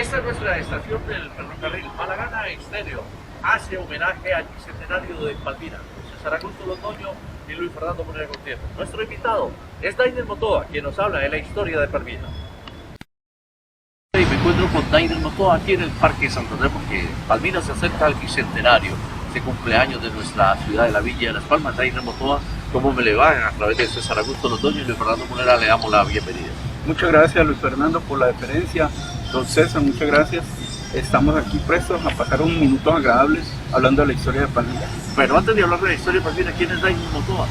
Esta es nuestra estación del ferrocarril. Malagana Exterior hace homenaje al bicentenario de Palmira. César Augusto Londoño y Luis Fernando Monera Gutiérrez. Nuestro invitado es Dainer Motoa, quien nos habla de la historia de Palmira. Y me encuentro con Dainer Motoa aquí en el Parque Santander porque Palmira se acerca al bicentenario, este cumpleaños de nuestra ciudad de la Villa de Las Palmas. Dainer Motoa, ¿cómo me le va? A través de César Augusto Londoño y Luis Fernando Monera le damos la bienvenida. Muchas gracias, Luis Fernando, por la deferencia. Don César, muchas gracias. Estamos aquí prestos a pasar unos minutos agradables hablando de la historia de Palmira. Pero antes de hablar de la historia de Palmira, ¿quién es Dainer Motoa?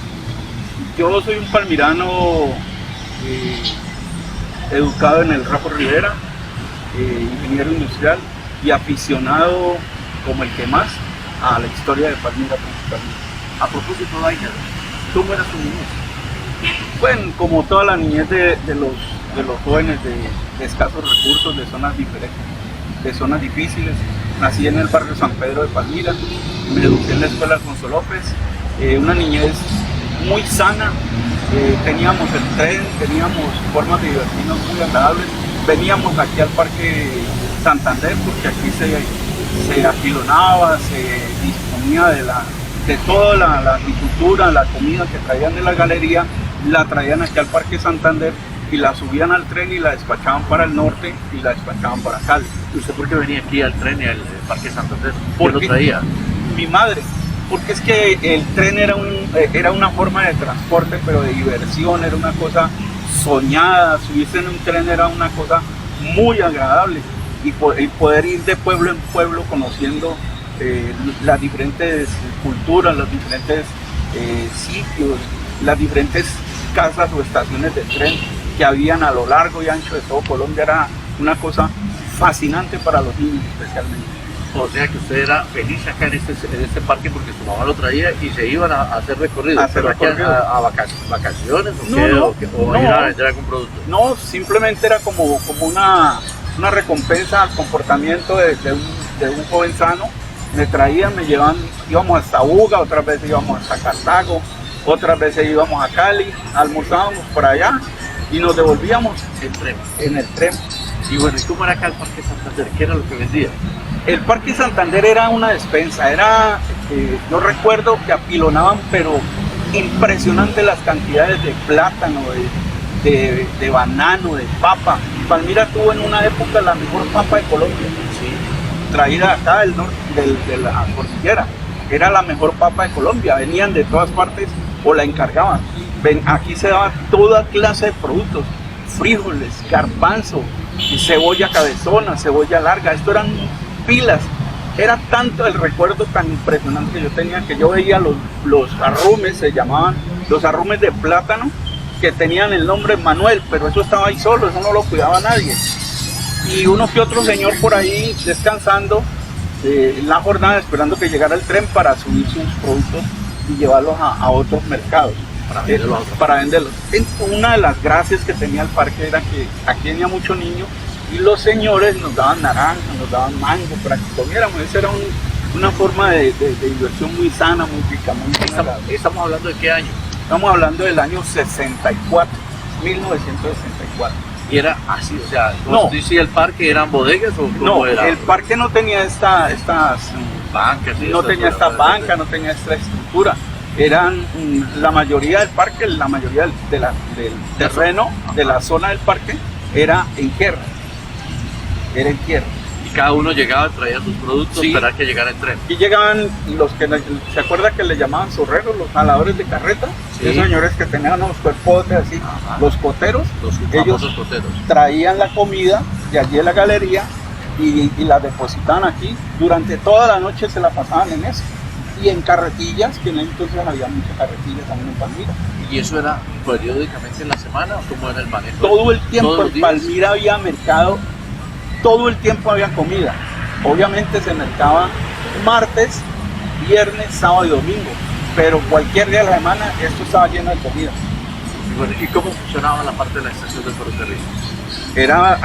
Yo soy un palmirano educado en el Rafa Rivera, ingeniero industrial y aficionado como el que más a la historia de Palmira principalmente. A propósito, Dainer, ¿cómo era su niñez? Bueno, como toda la niñez de los jóvenes de escasos recursos, de zonas diferentes, de zonas difíciles. Nací en el barrio San Pedro de Palmira, me eduqué en la escuela Alfonso López, una niñez muy sana, teníamos el tren, teníamos formas de divertirnos muy agradables, veníamos aquí al Parque Santander porque aquí se aquilonaba, se disponía de toda la agricultura, la comida que traían de la galería, la traían aquí al Parque Santander y la subían al tren y la despachaban para el norte y la despachaban para Cali. ¿Y usted por qué venía aquí al tren y al Parque Santander? ¿Quién lo traía? Mi madre, porque es que el tren era una forma de transporte, pero de diversión, era una cosa soñada. Subirse en un tren era una cosa muy agradable y poder ir de pueblo en pueblo conociendo las diferentes culturas, los diferentes sitios, las diferentes casas o estaciones de tren que habían a lo largo y ancho de todo Colombia, era una cosa fascinante para los niños especialmente. O sea que usted era feliz acá en este parque porque su mamá lo traía y se iban a hacer recorridos. ¿A vacaciones o ir a vender algún producto? No, simplemente era como una recompensa al comportamiento de un joven sano. Me traían, me llevaban, íbamos hasta Buga, otras veces íbamos hasta Cartago, otras veces íbamos a Cali, almorzábamos por allá y nos devolvíamos en el tren. Y bueno, ¿y cómo era acá el Parque Santander? ¿Qué era lo que vendía? El Parque Santander era una despensa, yo recuerdo que apilonaban, pero impresionante las cantidades de plátano, de banano, de papa. Palmira tuvo en una época la mejor papa de Colombia, ¿sí? Traída acá del norte, de la cordillera. Era la mejor papa de Colombia, venían de todas partes o la encargaban. Aquí se daba toda clase de productos, frijoles, garbanzo, cebolla cabezona, cebolla larga, esto eran pilas. Era tanto el recuerdo tan impresionante que yo tenía que yo veía los arrumes, se llamaban los arrumes de plátano, que tenían el nombre Manuel, pero eso estaba ahí solo, eso no lo cuidaba nadie. Y uno que otro señor por ahí descansando en la jornada, esperando que llegara el tren para subir sus productos y llevarlos a otros mercados. Para venderlos. Una de las gracias que tenía el parque era que aquí venía mucho niño y los señores nos daban naranja, nos daban mango para que comiéramos. Esa era una forma de diversión muy sana, muy rica, muy agradable. ¿Estamos hablando de qué año? Estamos hablando del año 64, 1964. Y era así, o sea, no. ¿Sí el parque eran bodegas o cómo no, era? El parque no tenía estas bancas, no tenía esta banca, no tenía esta estructura. Eran la mayoría del parque, la mayoría del terreno, de la zona del parque, era en tierra. Era en tierra. Y cada uno llegaba, traía sus productos, sí, esperar que llegara el tren. Y llegaban los que, ¿se acuerda que le llamaban zorreros, los jaladores de carreta? Sí. Esos señores que tenían unos cuerpotes así, ajá, los coteros. Ellos coteros traían la comida de allí en la galería y la depositaban aquí. Durante toda la noche se la pasaban en eso. Y en carretillas, que en entonces había muchas carretillas también en Palmira. ¿Y eso era periódicamente en la semana o cómo era el manejo? Todo el tiempo en Palmira había mercado, todo el tiempo había comida. Obviamente se mercaba martes, viernes, sábado y domingo, pero cualquier día de la semana esto estaba lleno de comida. Y bueno, ¿y cómo funcionaba la parte de la estación del ferrocarril? Era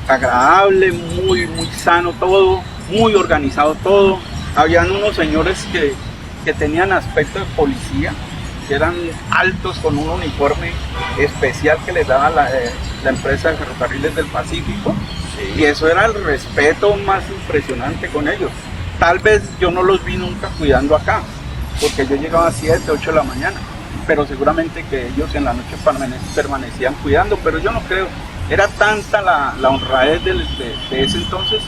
agradable, muy sano todo, muy organizado todo. Habían unos señores que tenían aspecto de policía que eran altos con un uniforme especial que les daba la empresa de Ferrocarriles del Pacífico. Sí. Y eso era el respeto más impresionante con ellos. Tal vez yo no los vi nunca cuidando acá, porque yo llegaba a 7, 8 de la mañana, pero seguramente que ellos en la noche permanecían cuidando, pero yo no creo. Era tanta la honradez de ese entonces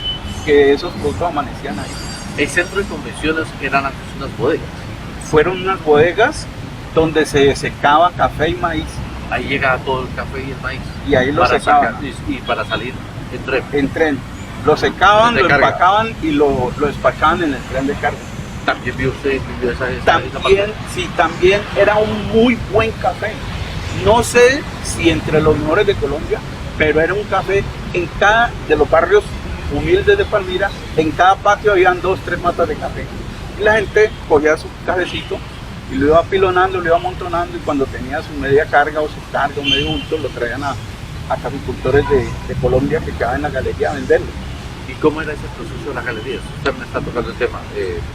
que esos productos amanecían ahí. El centro de convenciones eran antes unas bodegas. Fueron unas bodegas donde se secaba café y maíz. Ahí llegaba todo el café y el maíz. Y ahí lo secaban. Y para salir en tren. En tren. Lo secaban, lo carga. empacaban y lo despachaban en el tren de carga. También vio usted esa También, sí, también era un muy buen café. No sé si entre los mejores de Colombia, pero era un café en cada de los barrios humildes de Palmira, en cada patio habían 2, 3 matas de café. Y la gente cogía su cafecito y lo iba apilonando, lo iba amontonando, y cuando tenía su media carga o su carga o medio bulto, lo traían a caficultores de Colombia que quedaban en la galería a venderlo. ¿Y cómo era ese proceso de las galerías? Usted me está tocando el tema.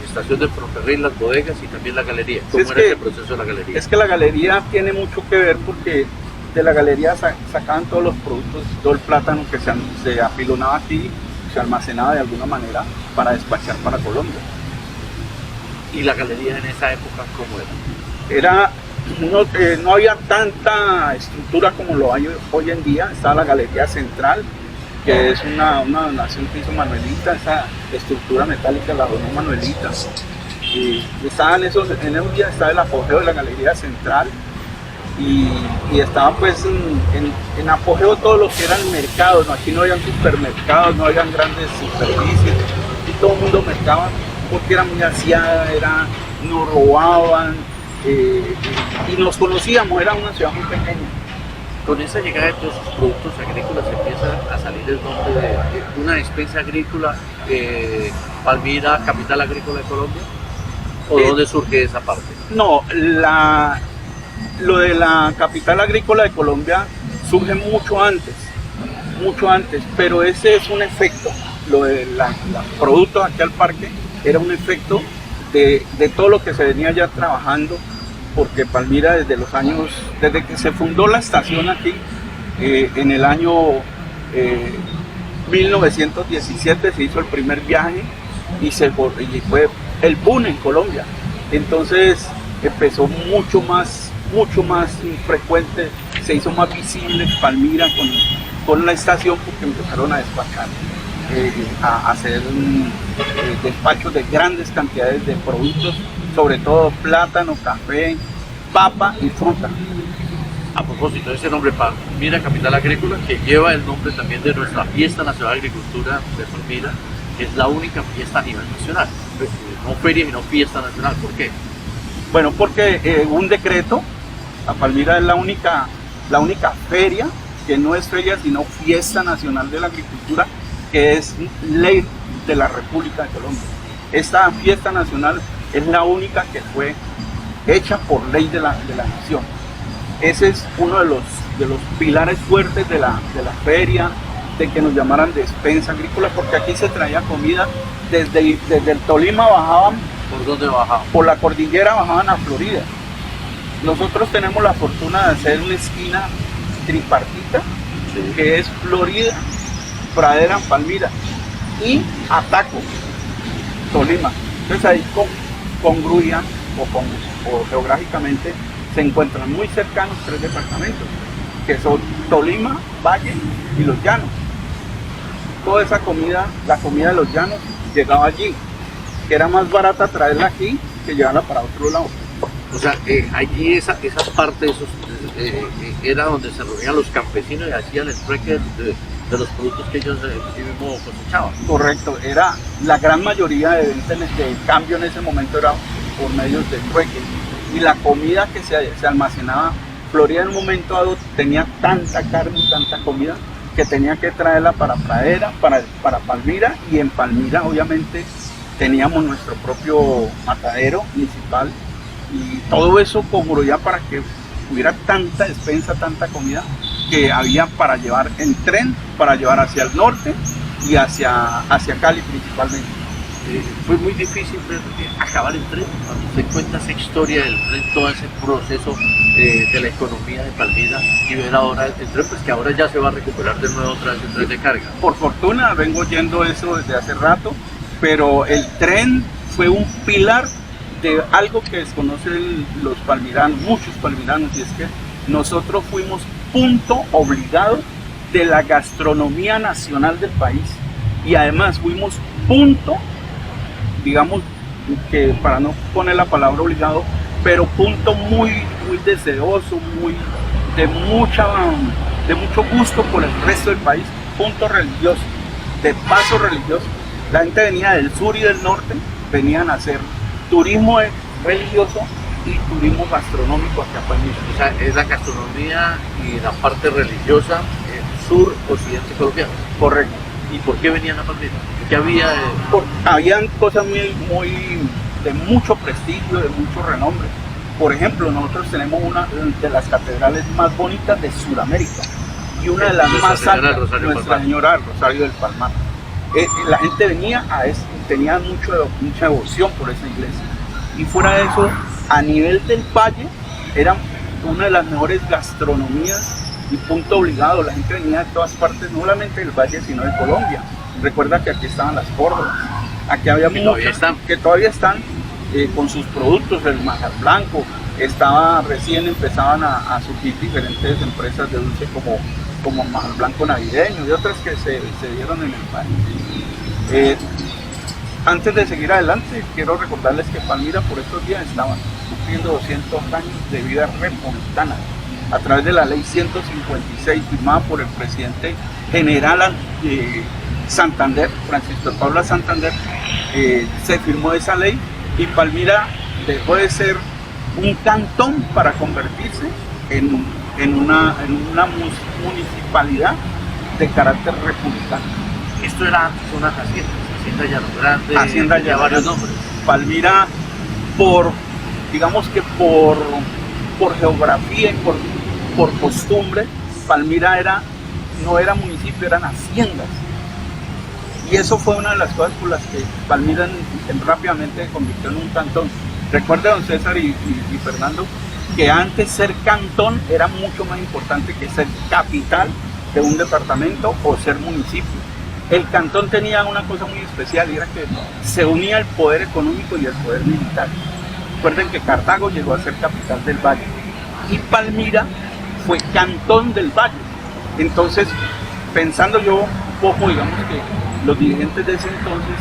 Estación de ferrocarril, las bodegas y también la galería. ¿Cómo era ese proceso de la galería? Es que la galería tiene mucho que ver porque de la galería sacaban todos los productos, todo el plátano que se apilonaba aquí, se almacenaba de alguna manera para despachar para Colombia. ¿Y la galería en esa época cómo era? No había tanta estructura como lo hay hoy en día. Estaba la galería central, que es una donación que hizo Manuelita, esa estructura metálica la donó Manuelita. Y en esos días estaba el apogeo de la galería central, y estaba pues en apogeo todo lo que eran mercados, ¿no? Aquí no habían supermercados, no habían grandes superficies, y todo el mundo mercaba porque era muy aseada, nos robaban, y nos conocíamos, era una ciudad muy pequeña. Con esa llegada de todos esos productos agrícolas empieza a salir el nombre de una despensa agrícola, Palmira, capital agrícola de Colombia. ¿O dónde surge esa parte? No, lo de la capital agrícola de Colombia surge mucho antes, pero ese es un efecto. Lo de los productos aquí al parque era un efecto de todo lo que se venía ya trabajando, porque Palmira desde que se fundó la estación aquí, en el año 1917 se hizo el primer viaje y fue el boom en Colombia. Entonces empezó mucho más frecuente, se hizo más visible Palmira con la estación, porque empezaron a despachar, a hacer despachos de grandes cantidades de productos, sobre todo plátano, café, papa y fruta. A propósito de ese nombre, Palmira, capital agrícola, que lleva el nombre también de nuestra fiesta nacional de agricultura de Palmira, es la única fiesta a nivel nacional, no feria sino fiesta nacional. ¿Por qué? Bueno, porque un decreto, la Palmira es la única feria que no es feria sino fiesta nacional de la agricultura, que es ley de la República de Colombia. Esta fiesta nacional es la única que fue hecha por ley de la nación. Ese es uno de los pilares fuertes de la feria, de que nos llamaran despensa agrícola, porque aquí se traía comida desde el Tolima, bajaban. ¿Por dónde bajaban? Por la cordillera bajaban a Florida. Nosotros tenemos la fortuna de hacer una esquina tripartita, sí, que es Florida, Pradera, Palmira y Ataco, Tolima. Entonces ahí congruían o geográficamente se encuentran muy cercanos 3 departamentos, que son Tolima, Valle y Los Llanos. Toda esa comida, la comida de Los Llanos, llegaba allí, que era más barata traerla aquí que llevarla para otro lado. O sea, allí esa parte era donde se reunían los campesinos y hacían el trueque de los productos que ellos mismos cosechaban. Correcto, era la gran mayoría de ventas de cambio en ese momento era por medios de trueque. Y la comida que se almacenaba, Florida en un momento dado tenía tanta carne y tanta comida que tenía que traerla para Pradera, para Palmira, y en Palmira obviamente teníamos nuestro propio matadero municipal, y todo eso congruía para que hubiera tanta despensa, tanta comida que había para llevar en tren, para llevar hacia el norte y hacia Cali principalmente. fue muy difícil acabar el tren. Cuando usted cuenta esa historia del tren, todo ese proceso de la economía de Palmira y ver ahora el tren, pues que ahora ya se va a recuperar de nuevo otra vez el tren de carga. Por fortuna vengo oyendo eso desde hace rato, pero el tren fue un pilar de algo que desconocen los palmiranos, muchos palmiranos, y es que nosotros fuimos punto obligado de la gastronomía nacional del país y además fuimos punto, digamos que para no poner la palabra obligado, pero punto muy deseoso, de mucho gusto por el resto del país, punto religioso, de paso religioso. La gente venía del sur y del norte, venían a hacer turismo religioso y turismo gastronómico hacia Palmira. O sea, es la gastronomía y la parte religiosa sur occidente colombiano. Correcto. ¿Y por qué venían a Palmira? ¿Qué había? Habían cosas muy de mucho prestigio, de mucho renombre. Por ejemplo, nosotros tenemos una de las catedrales más bonitas de Sudamérica y una de las más altas, Nuestra Señora del Rosario del Palmar. La gente venía a eso, tenía mucha devoción por esa iglesia. Y fuera de eso, a nivel del valle, era una de las mejores gastronomías y punto obligado. La gente venía de todas partes, no solamente del valle, sino de Colombia. Recuerda que aquí estaban las Córdobas, aquí había muchos que todavía están con sus productos, el manjar blanco. Recién empezaban a surgir diferentes empresas de dulce como manjar blanco navideño y otras que se dieron en el país. Antes de seguir adelante, quiero recordarles que Palmira por estos días estaba cumpliendo 200 años de vida republicana a través de la ley 156 firmada por el presidente general Santander, Francisco Paula Santander. Se firmó esa ley y Palmira dejó de ser un cantón para convertirse en una municipalidad de carácter republicano. Esto era antes una Hacienda Llano Grande, Hacienda ya varios nombres. Palmira, digamos que por geografía y por costumbre, Palmira no era municipio, eran haciendas. Y eso fue una de las cosas por las que Palmira rápidamente se convirtió en un cantón. Recuerda, don César y Fernando, que antes ser cantón era mucho más importante que ser capital de un departamento o ser municipio. El cantón tenía una cosa muy especial y era que se unía el poder económico y el poder militar. Recuerden que Cartago llegó a ser capital del valle y Palmira fue cantón del valle. Entonces, pensando yo un poco, digamos que los dirigentes de ese entonces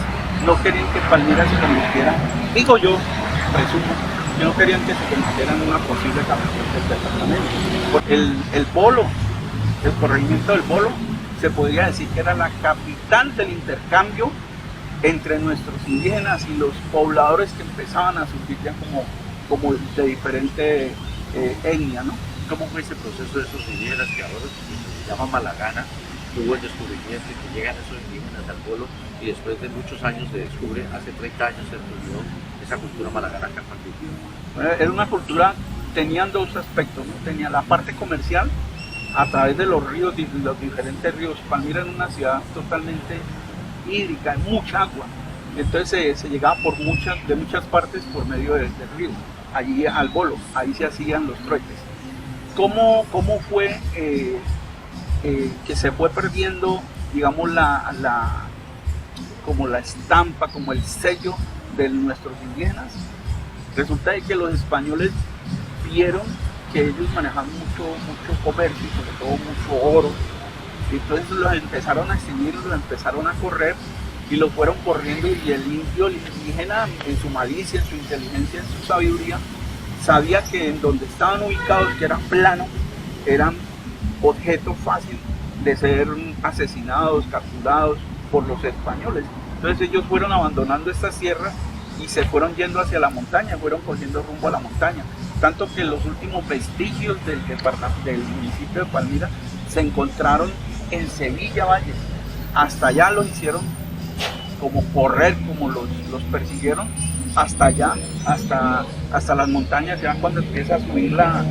no querían que Palmira se convirtiera, digo yo, presumo, que no querían que se convirtiera en una posible capital del departamento. El Polo, el corregimiento del Polo, se podría decir que era la capital del intercambio entre nuestros indígenas y los pobladores que empezaban a surgir ya como de diferente etnia, ¿no? ¿Cómo fue ese proceso de esos indígenas que ahora se llama Malagana? Hubo el descubrimiento y que llegan esos indígenas al pueblo y después de muchos años se descubre, hace 30 años se descubrió esa cultura malagana acá en Palmira. Era una cultura, tenían dos aspectos, ¿no? Tenía la parte comercial a través de los ríos, los diferentes ríos. Palmira era una ciudad totalmente hídrica, hay mucha agua, entonces se llegaba de muchas partes por medio del río, allí al Bolo, ahí se hacían los trueques. ¿Cómo fue que se fue perdiendo, digamos, como la estampa, como el sello de nuestros indígenas? Resulta de que los españoles vieron que ellos manejaban mucho comercio y sobre todo mucho oro. Entonces los empezaron a extinguir, los empezaron a correr y los fueron corriendo, y el indígena en su malicia, en su inteligencia, en su sabiduría, sabía que en donde estaban ubicados, que era plano, eran objeto fácil de ser asesinados, capturados por los españoles. Entonces ellos fueron abandonando estas sierras y se fueron yendo hacia la montaña, fueron cogiendo rumbo a la montaña. Tanto que los últimos vestigios del municipio de Palmira se encontraron en Sevilla Valle. Hasta allá los hicieron como correr, como los persiguieron hasta allá, hasta las montañas. Ya cuando empieza a subir la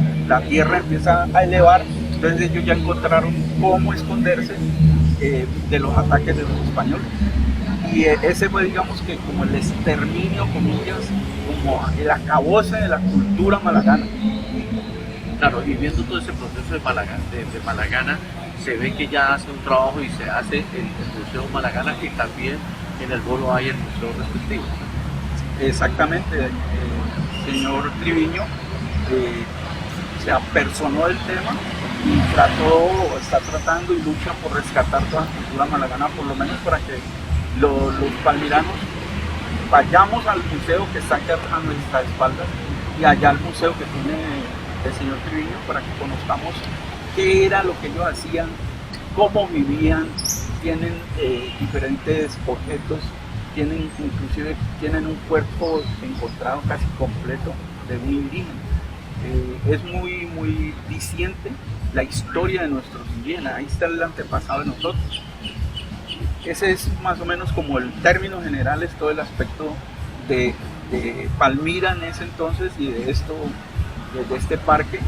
tierra, empieza a elevar, entonces ellos ya encontraron cómo esconderse de los ataques de los españoles. Y ese fue, digamos, que como el exterminio, comillas, como el acabose de la cultura malagana. Claro, y viendo todo ese proceso de Malagana, se ve que ya hace un trabajo y se hace el Museo Malagana, y también en el Bolo hay el museo respectivo. Exactamente, señor Triviño se apersonó del tema y está tratando y lucha por rescatar toda la cultura malagana, por lo menos para que los palmiranos vayamos al museo que está aquí a nuestras espaldas y allá al museo que tiene el señor Triviño, para que conozcamos qué era lo que ellos hacían, cómo vivían. Tienen diferentes objetos, inclusive tienen un cuerpo encontrado casi completo de un indígena. Es muy diciente la historia de nuestros indígenas. Ahí está el antepasado de nosotros. Ese es más o menos como el término general, es todo el aspecto de Palmira en ese entonces, y de este parque,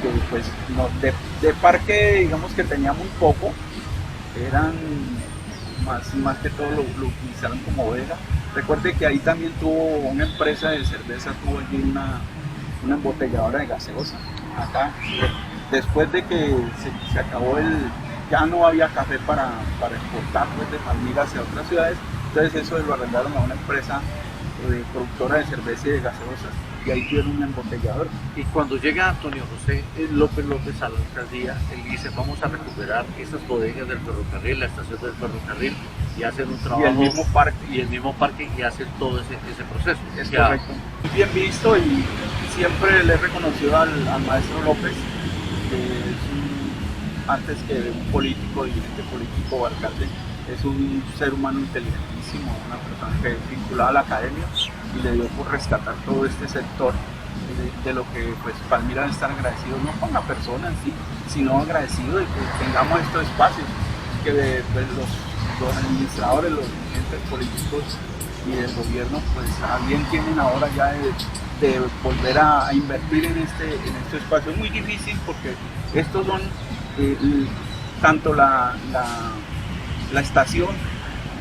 que pues de parque digamos que tenía muy poco. Eran más que todo lo utilizaron como bodega. Recuerde que ahí también tuvo una empresa de cerveza, tuvo allí una embotelladora de gaseosa. Acá, después de que se acabó ya no había café para exportar pues, de Palmira hacia otras ciudades, entonces eso lo arrendaron a una empresa productora de cerveza y de gaseosas, y ahí tuvieron un embotellador. Y cuando llega Antonio José López a la alcaldía, él dice: vamos a recuperar esas bodegas del ferrocarril, la estación del ferrocarril, y hacen un trabajo. Y el mismo parque. Y hacen todo ese proceso. Es correcto. Muy bien visto, y siempre le he reconocido al maestro López, que es antes que un político, dirigente político o alcalde, es un ser humano inteligentísimo, una persona que es vinculada a la academia, y le dio por rescatar todo este sector de lo que pues Palmira debe estar agradecido, no con la persona en sí, sino agradecido de que tengamos estos espacios, que pues, los administradores, los dirigentes políticos y del gobierno pues también tienen ahora ya de volver a invertir en este espacio. Es muy difícil porque estos son tanto la estación,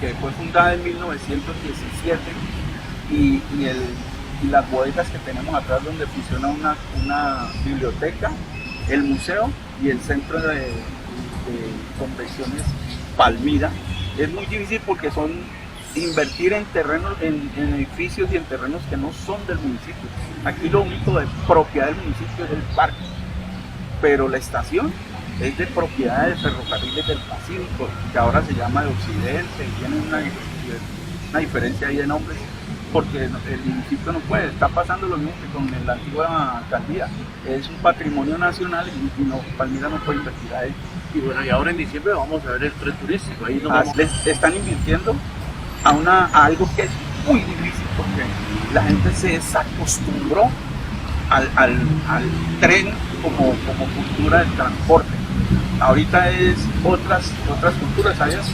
que fue fundada en 1917, y las bodegas que tenemos atrás, donde funciona una biblioteca, el museo y el centro de convenciones Palmira. Es muy difícil porque son invertir en terrenos, en edificios y en terrenos que no son del municipio. Aquí lo único de propiedad del municipio es el parque, pero la estación es de propiedad de Ferrocarriles del Pacífico, que ahora se llama de Occidente, y tiene una diferencia ahí de nombres, porque el municipio no puede. Está pasando lo mismo que con la antigua alcaldía, es un patrimonio nacional y Palmira no puede invertir ahí. Y bueno, y ahora en diciembre vamos a ver el tren turístico. Ahí les están invirtiendo a algo que es muy difícil, porque la gente se desacostumbró al tren como cultura del transporte. Ahorita es otras culturas. ¿Sabías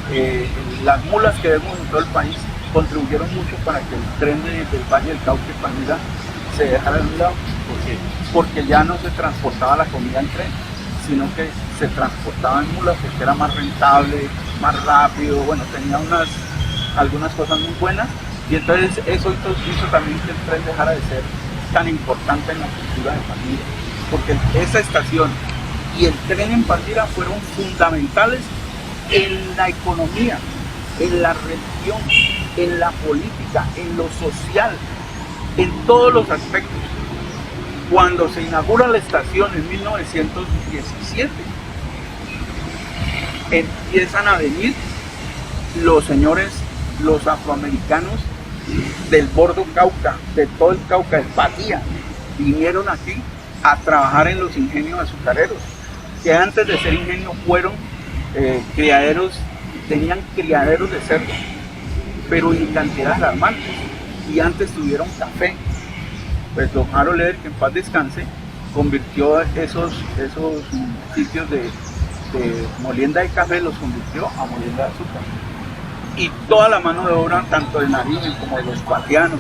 que las mulas que vemos en todo el país contribuyeron mucho para que el tren del Valle del Cauca y Palmira se dejara de un lado? Porque ya no se transportaba la comida en tren, sino que se transportaba en mulas, porque era más rentable, más rápido, bueno, tenía algunas cosas muy buenas, y entonces eso hizo también que el tren dejara de ser tan importante en la cultura de Palmira, porque esa estación y el tren en Palmira fueron fundamentales en la economía, en la religión, en la política, en lo social, en todos los aspectos. Cuando se inaugura la estación en 1917, empiezan a venir los señores, los afroamericanos del Bordo Cauca, de todo el Cauca, del Bahía, vinieron aquí a trabajar en los ingenios azucareros, que antes de ser ingenios fueron criaderos, tenían criaderos de cerdo, pero en cantidades alarmantes, y antes tuvieron café. Pues don Harold Leder, que en paz descanse, convirtió esos sitios de molienda de café, los convirtió a molienda de azúcar. Y toda la mano de obra, tanto de Nariño como de los patrianos,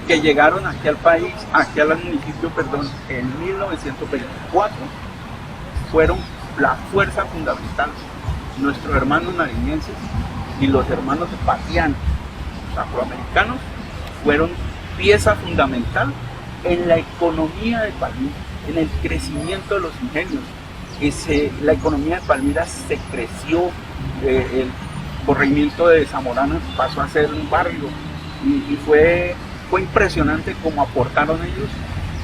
que llegaron aquí al país, aquí al municipio, en 1924, fueron la fuerza fundamental. Nuestros hermanos nariñenses y los hermanos Patianos, los afroamericanos, fueron pieza fundamental en la economía de Palmira, en el crecimiento de los ingenios. La economía de Palmira se creció, el corregimiento de Zamorano pasó a ser un barrio y fue impresionante cómo aportaron ellos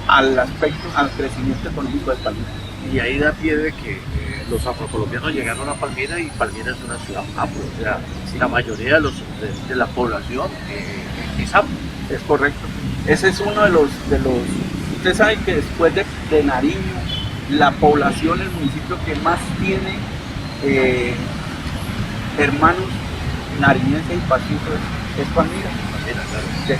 al crecimiento económico de Palmira. Y ahí da pie de que los afrocolombianos llegaron a Palmira y Palmira es una ciudad afro, o sea, la mayoría de la población es afro. Es correcto. Ese es uno de los usted sabe que después de Nariño, la población, el municipio que más tiene hermanos nariñenses y pacíficos es Palmira.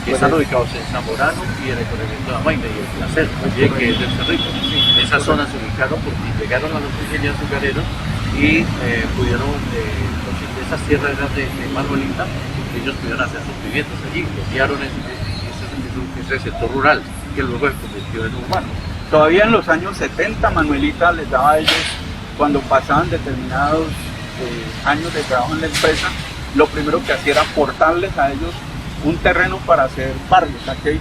Que están ubicados en Zamorano y en el corregimiento de Amaime y el Placer, también, que es del Cerrito. Sí, esas zonas se ubicaron porque llegaron a los ingenieros azucareros y pudieron, esas tierras eran de Manuelita, ellos pudieron hacer sus viviendas allí, bloquearon ese sector rural que luego se convirtió en urbano. Todavía en los años 70 Manuelita les daba a ellos, cuando pasaban determinados años de trabajo en la empresa, lo primero que hacía era aportarles a ellos un terreno para hacer barrios. Aquí hay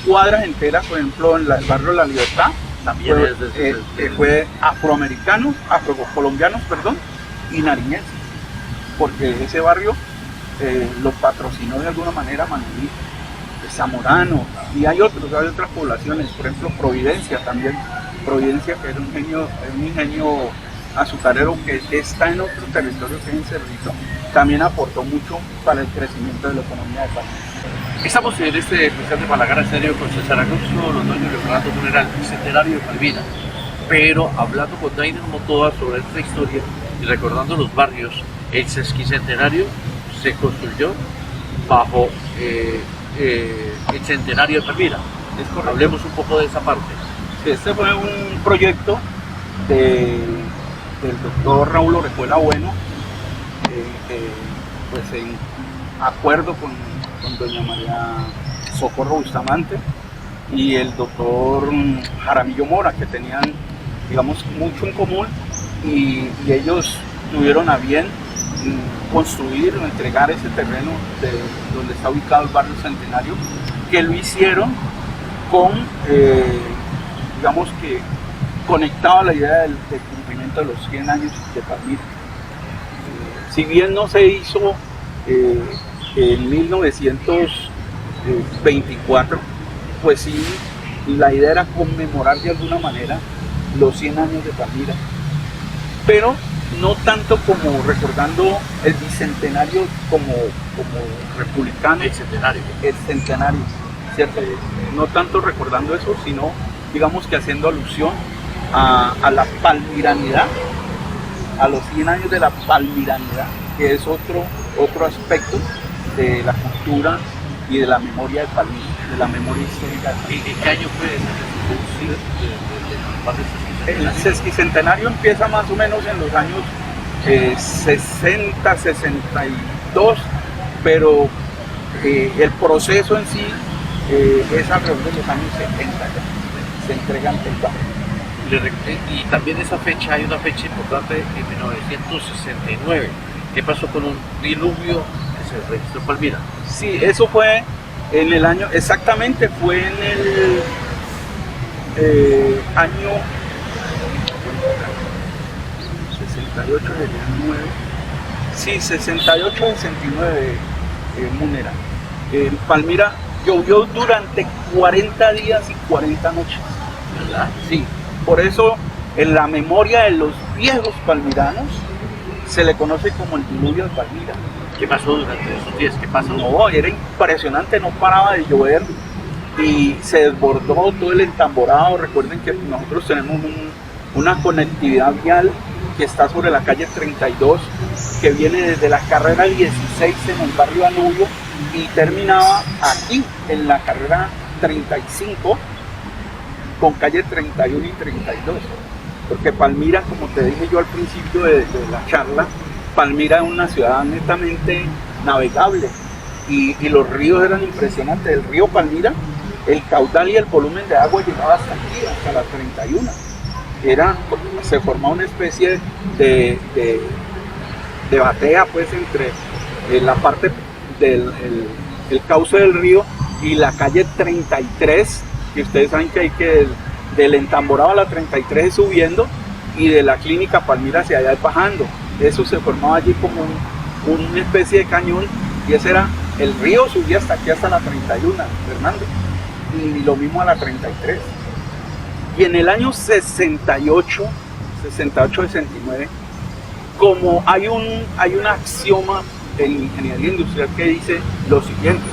cuadras enteras, por ejemplo, en el barrio La Libertad, también fue afroamericanos, afrocolombianos, perdón, y nariñenses, porque ese barrio lo patrocinó de alguna manera Manuelita, Zamorano, y hay otras poblaciones, por ejemplo Providencia también, Providencia, que era un ingenio azucarero que está en otro territorio que es en Cerrito, también aportó mucho para el crecimiento de la economía de Palmira. Estamos en este especial de Balagar Estéreo con César Augusto Londoño y Leonardo Funeral, bicentenario de Palmira, pero hablando con Dainer Motoa sobre esta historia y recordando los barrios. El sesquicentenario se construyó bajo el centenario de Palmira. Hablemos un poco de esa parte. Sí, este fue un proyecto del doctor Raúl Orejuela Bueno, pues en acuerdo con doña María Socorro Bustamante y el doctor Jaramillo Mora, que tenían, digamos, mucho en común, y ellos tuvieron a bien construir o entregar ese terreno donde está ubicado el barrio Centenario, que lo hicieron con, digamos que conectado a la idea del cumplimiento de los 100 años de Palmira. Si bien no se hizo en 1924, pues sí, la idea era conmemorar de alguna manera los 100 años de Palmira, pero no tanto como recordando el bicentenario como republicano, el centenario, ¿cierto? No tanto recordando eso, sino digamos que haciendo alusión a la palmiranidad, a los 100 años de la palmiranidad, que es otro aspecto de la cultura y de la memoria de Palmira, de la memoria histórica. ¿En qué año fue el sesquicentenario? Empieza más o menos en los años 60, 62, pero el proceso en sí es alrededor de los años 70, se entregan el barrio. Y también esa fecha, hay una fecha importante en 1969. ¿Qué pasó con un diluvio que se registró en Palmira? Sí, eso fue en el año, exactamente fue en el año 68, 69. Sí, 68, 69, Munera. En Palmira llovió durante 40 días y 40 noches. ¿Verdad? Sí. Por eso, en la memoria de los viejos palmiranos, se le conoce como el diluvio de Palmira. ¿Qué pasó durante esos días? ¿Qué pasó? No, era impresionante, no paraba de llover y se desbordó todo el entamborado. Recuerden que nosotros tenemos una conectividad vial que está sobre la calle 32, que viene desde la carrera 16 en el barrio Anubio y terminaba aquí, en la carrera 35, con calle 31 y 32, porque Palmira, como te dije yo al principio de la charla, Palmira es una ciudad netamente navegable y los ríos eran impresionantes. El río Palmira, el caudal y el volumen de agua llegaba hasta aquí, hasta la 31. Se formaba una especie de batea pues la parte del el cauce del río y la calle 33, que ustedes saben que hay que del Entamborado a la 33 es subiendo y de la clínica Palmira hacia allá es bajando. Eso se formaba allí como una especie de cañón y ese era, el río subía hasta aquí, hasta la 31, Fernando, y lo mismo a la 33. Y en el año 68, 69, como hay un axioma en ingeniería industrial que dice lo siguiente: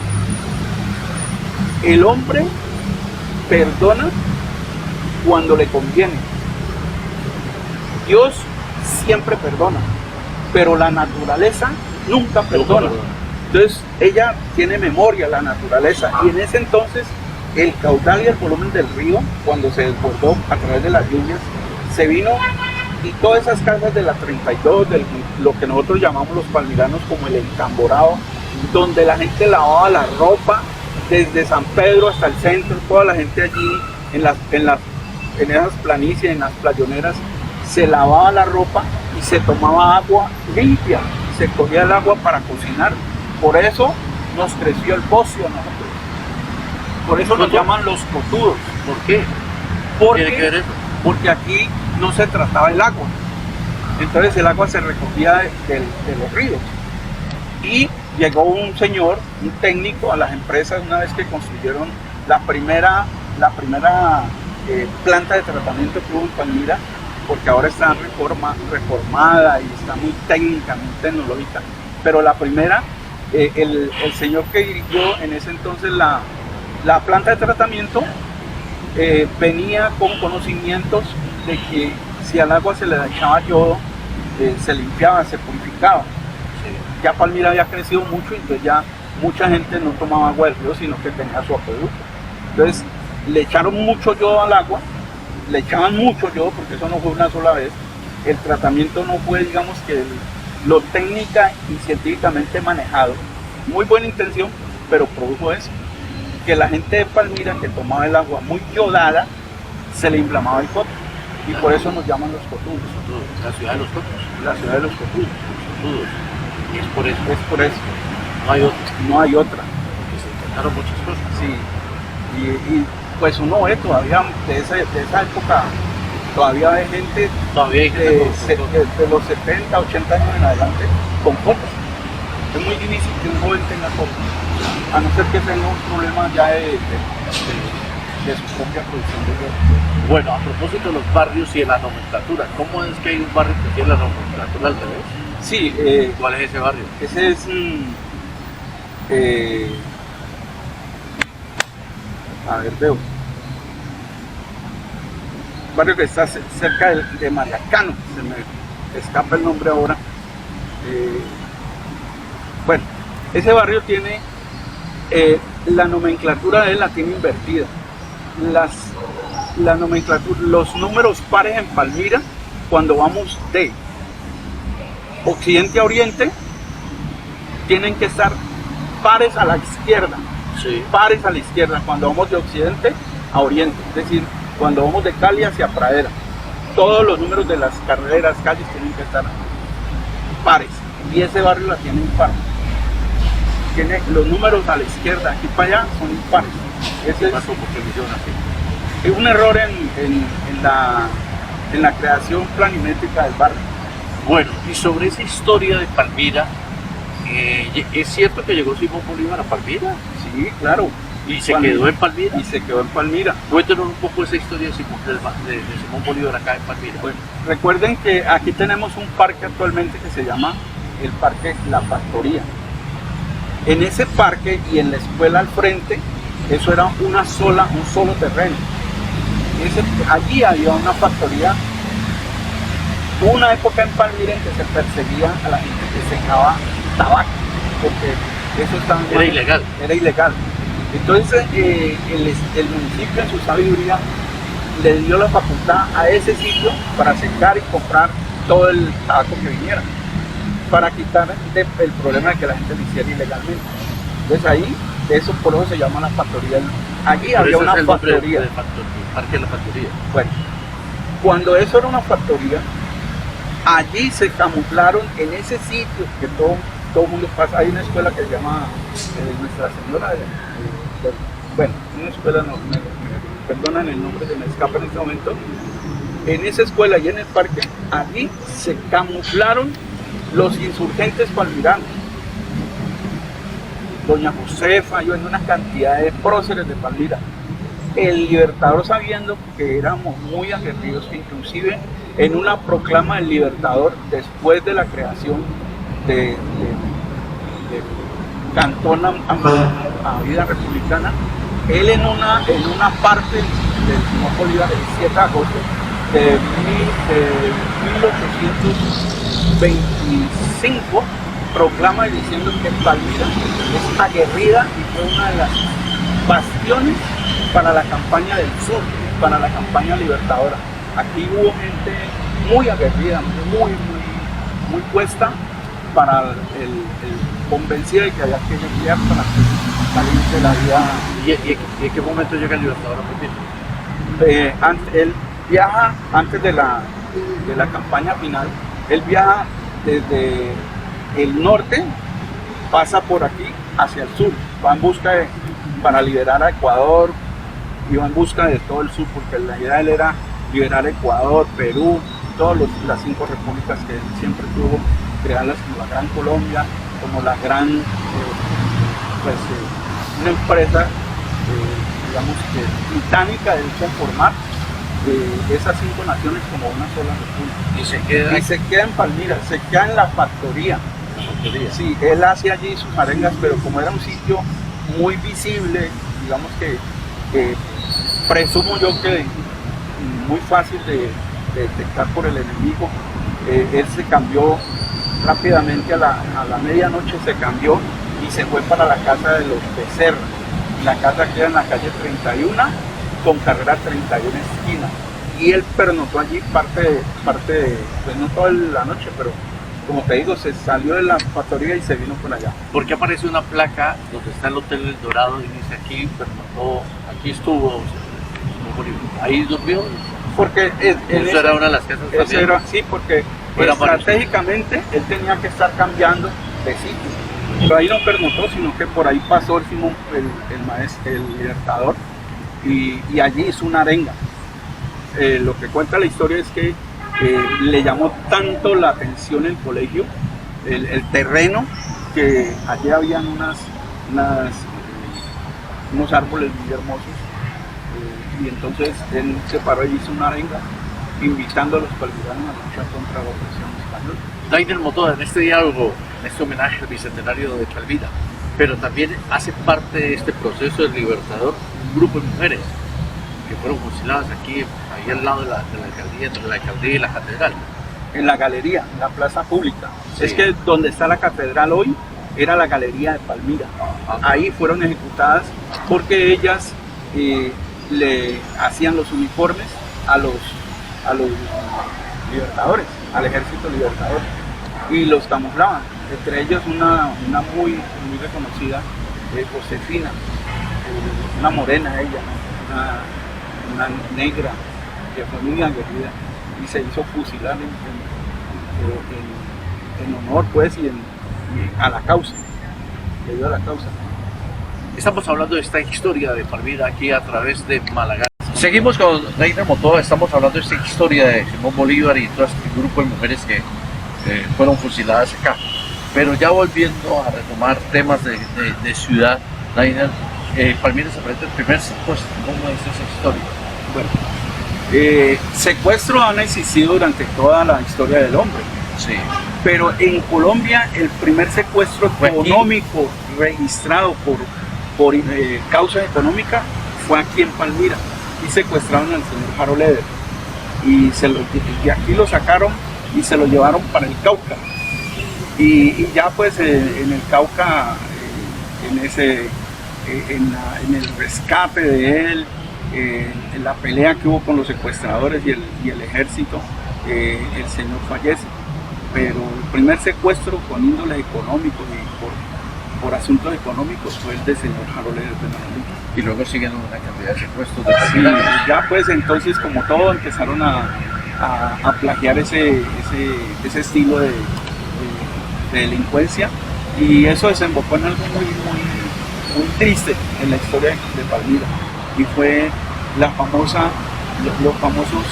el hombre perdona cuando le conviene. Dios siempre perdona, pero la naturaleza nunca perdona. Entonces ella tiene memoria, la naturaleza, y en ese entonces el caudal y el volumen del río, cuando se desbordó a través de las lluvias, se vino, y todas esas casas de la 32, de lo que nosotros llamamos los palmiranos como el Entamborado, donde la gente lavaba la ropa desde San Pedro hasta el centro, toda la gente allí en esas planicies, en las playoneras, se lavaba la ropa y se tomaba agua limpia, se cogía el agua para cocinar. Por eso nos creció el bocio a nosotros. Por eso nos llaman los cotudos. ¿Por qué? ¿Tiene que ver eso? Porque aquí no se trataba el agua. Entonces el agua se recogía de los ríos. Y llegó un señor, un técnico a las empresas una vez que construyeron la primera planta de tratamiento que hubo en Palmira, porque ahora está reformada y está muy técnica, muy tecnológica. Pero la primera, el señor que dirigió en ese entonces la planta de tratamiento venía con conocimientos de que si al agua se le echaba yodo, se limpiaba, se purificaba. Sí. Ya Palmira había crecido mucho, entonces ya mucha gente no tomaba agua del río, sino que tenía su acueducto. Entonces le echaron mucho yodo al agua, le echaban mucho yodo, porque eso no fue una sola vez. El tratamiento no fue, digamos, que lo técnica y científicamente manejado. Muy buena intención, pero produjo eso, que la gente de Palmira que tomaba el agua muy yodada se le inflamaba el coto, y por eso nos llaman los cotudos. La ciudad de los cotos. La ciudad de los cotudos. Y es por eso. Es por eso. No hay otra. No hay otra. Porque se intentaron muchas cosas. Sí. Y pues uno ve todavía de esa época, todavía hay gente, todavía hay gente de los 70, 80 años en adelante con cotos. Es muy difícil que un joven tenga cotos, a no ser que tenga un problema ya de su propia producción de yodo. Bueno, a propósito de los barrios y de la nomenclatura, ¿cómo es que hay un barrio que tiene la nomenclatura al revés? Sí. ¿Cuál es ese barrio? Ese es a ver, veo. Un barrio que está cerca de Mariacano, se me escapa el nombre ahora. Bueno, ese barrio tiene, la nomenclatura de él la tiene invertida. La nomenclatura, los números pares en Palmira, cuando vamos de occidente a oriente, tienen que estar pares a la izquierda. Sí. Pares a la izquierda cuando vamos de occidente a oriente, es decir, cuando vamos de Cali hacia Pradera. Todos los números de las carreteras, calles tienen que estar pares, y ese barrio la tiene impar. Tiene los números a la izquierda, aquí para allá son impares. Ese es un error en la creación planimétrica del barrio. Bueno, y sobre esa historia de Palmira, ¿es cierto que llegó Simón Bolívar a Palmira? Sí, claro. ¿Y se quedó en Palmira? Y se quedó en Palmira. Cuéntanos un poco esa historia de Simón Bolívar acá en Palmira. Bueno, recuerden que aquí tenemos un parque actualmente que se llama el Parque La Factoría. En ese parque y en la escuela al frente, eso era un solo terreno. Allí había una factoría. Hubo una época en Palmira en que se perseguía a la gente que secaba tabaco, porque eso era ilegal. Era ilegal. Entonces el municipio en su sabiduría le dio la facultad a ese sitio para secar y comprar todo el tabaco que viniera, para quitar el problema de que la gente lo hiciera ilegalmente. Entonces ahí, eso por eso se llama la factoría. Allí había una factoría. Parque de la Factoría. Bueno, cuando eso era una factoría, allí se camuflaron en ese sitio que todo todo el mundo pasa. Hay una escuela que se llama Nuestra Señora bueno, una escuela, no, me perdonan el nombre, se me escapa en este momento. En esa escuela y en el parque, allí se camuflaron los insurgentes palmiranos. Doña Josefa, yo en una cantidad de próceres de Palmira. El Libertador, sabiendo que éramos muy aguerridos, que inclusive en una proclama del Libertador, después de la creación de Cantón a vida republicana, él en una parte del Simón Bolívar, el 7 de agosto de 1825, proclama diciendo que Palmira es aguerrida y fue una de las bastiones para la campaña del sur, para la campaña libertadora. Aquí hubo gente muy aguerrida, muy puesta para el convencida de que había que pelear para salir de la vida. ¿Y en qué momento llega el Libertador a Argentina? Él viaja antes de la campaña final, él viaja desde el norte, pasa por aquí hacia el sur, va en busca para liberar a Ecuador, y va en busca de todo el sur, porque la idea de él era liberar Ecuador, Perú, todas las 5 repúblicas que él siempre tuvo, crearlas como la Gran Colombia, como la gran, una empresa, digamos que titánica de conformar esas 5 naciones como una sola república. Y se queda en Palmira, se queda en la factoría. Sí, él hace allí sus arengas, pero como era un sitio muy visible, digamos que presumo yo que muy fácil de detectar por el enemigo, él se cambió rápidamente a la medianoche, se cambió y se fue para la casa de los Becerra. La casa queda en la calle 31 con carrera 31 esquina, y él pernoctó allí parte de pues no toda la noche, pero como te digo, se salió de la factoría y se vino por allá. ¿Por qué aparece una placa donde está el Hotel El Dorado y dice aquí pernoctó, aquí estuvo, ahí durmió? Porque eso era una de las casas también. Sí, porque estratégicamente él tenía que estar cambiando de sitio. Pero ahí no pernoctó, sino que por ahí pasó el Simón, el Libertador, y allí hizo una arenga. Lo que cuenta la historia es que le llamó tanto la atención el colegio, el terreno, que allí habían unos árboles muy hermosos, y entonces él se paró y hizo una arenga invitando a los palmiranos a luchar contra la opresión española. Dainer Motoda, en este diálogo, en este homenaje al bicentenario de Palmira, pero también hace parte de este proceso del Libertador un grupo de mujeres que fueron fusiladas aquí, ahí al lado de la alcaldía, entre la alcaldía y la catedral. En la galería, en la plaza pública. Sí. Es que donde está la catedral hoy era la galería de Palmira. Ahí fueron ejecutadas porque ellas le hacían los uniformes a los libertadores, al ejército libertador, y los camuflaban. Entre ellos una muy reconocida, Josefina, una morena ella, una negra, que fue muy aguerrida y se hizo fusilar en honor, pues, y a la causa, debido a la causa. Estamos hablando de esta historia de Palmira aquí a través de Málaga. Seguimos con Dainer Motoda, estamos hablando de esta historia de Simón Bolívar y todo este grupo de mujeres que fueron fusiladas acá. Pero ya volviendo a retomar temas de ciudad, Dainer, Palmira se presenta el primer secuestro. ¿Cómo es esa historia? Bueno, secuestros han existido durante toda la historia del hombre. Sí. Pero en Colombia el primer secuestro económico registrado por causa económica fue aquí en Palmira, y secuestraron al señor Harold Eder y de aquí lo sacaron y se lo llevaron para el Cauca, y ya pues en el Cauca, en el rescate de él, en la pelea que hubo con los secuestradores y el ejército, el señor fallece. Pero el primer secuestro con índole económico y por asuntos económicos fue el del señor Harold Eder de Manolito. Y luego siguen una cantidad de secuestros. Sí, ya pues entonces, como todo, empezaron a plagiar ese estilo de delincuencia, Y eso desembocó en algo muy triste en la historia de Palmira. Y fue los famosos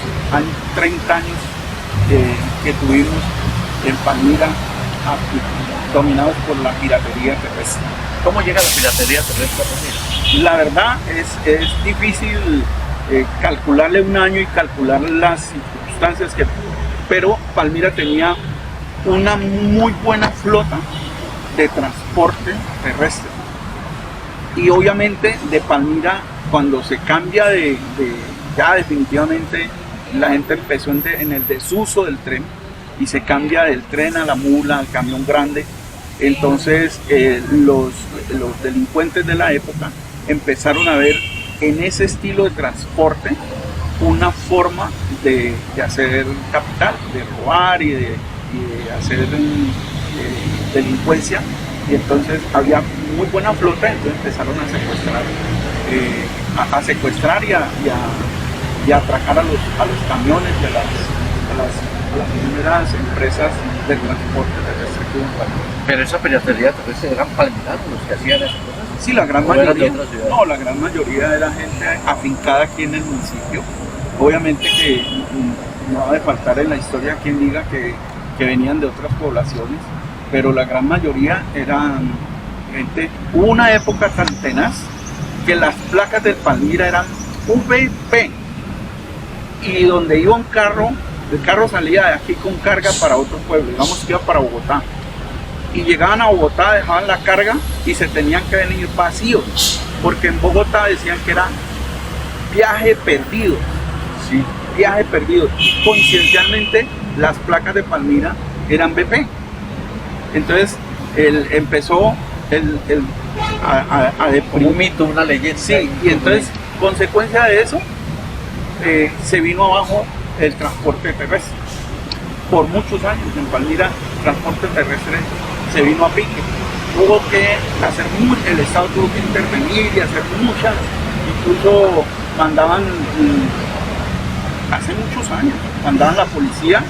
30 años que tuvimos en Palmira, dominados por la piratería terrestre. ¿Cómo llega la piratería terrestre a Palmira? La verdad es difícil calcularle un año y calcular las circunstancias pero Palmira tenía una muy buena flota de transporte terrestre. Y obviamente de Palmira, cuando se cambia ya definitivamente la gente empezó en el desuso del tren y se cambia del tren a la mula, al camión grande. Entonces los delincuentes de la época empezaron a ver en ese estilo de transporte una forma de hacer capital, de robar y de hacer delincuencia. Y entonces había muy buena flota, entonces empezaron a secuestrar y a atracar a los camiones de las primeras empresas de transporte terrestre que hubo en Palmira. Pero esa piratería terrestre eran palmiranos los que hacían esas cosas. Sí, la gran mayoría. No, la gran mayoría era gente afincada aquí en el municipio. Obviamente que no ha de faltar en la historia quien diga que venían de otras poblaciones, pero la gran mayoría eran gente. Hubo una época tan tenaz que las placas del Palmira eran VP, y donde iba un carro, el carro salía de aquí con carga para otro pueblo, digamos que iba para Bogotá, y llegaban a Bogotá, dejaban la carga y se tenían que venir vacíos, porque en Bogotá decían que era viaje perdido. Sí, viaje perdido. Coincidencialmente las placas de Palmira eran BP. Entonces empezó a como un mito, una leyenda. Sí, y entonces consecuencia de eso se vino abajo el transporte terrestre. Por muchos años en Palmira el transporte terrestre se vino a pique. Hubo que hacer el Estado tuvo que intervenir y hacer muchas, incluso mandaban hace muchos años, mandaban la policía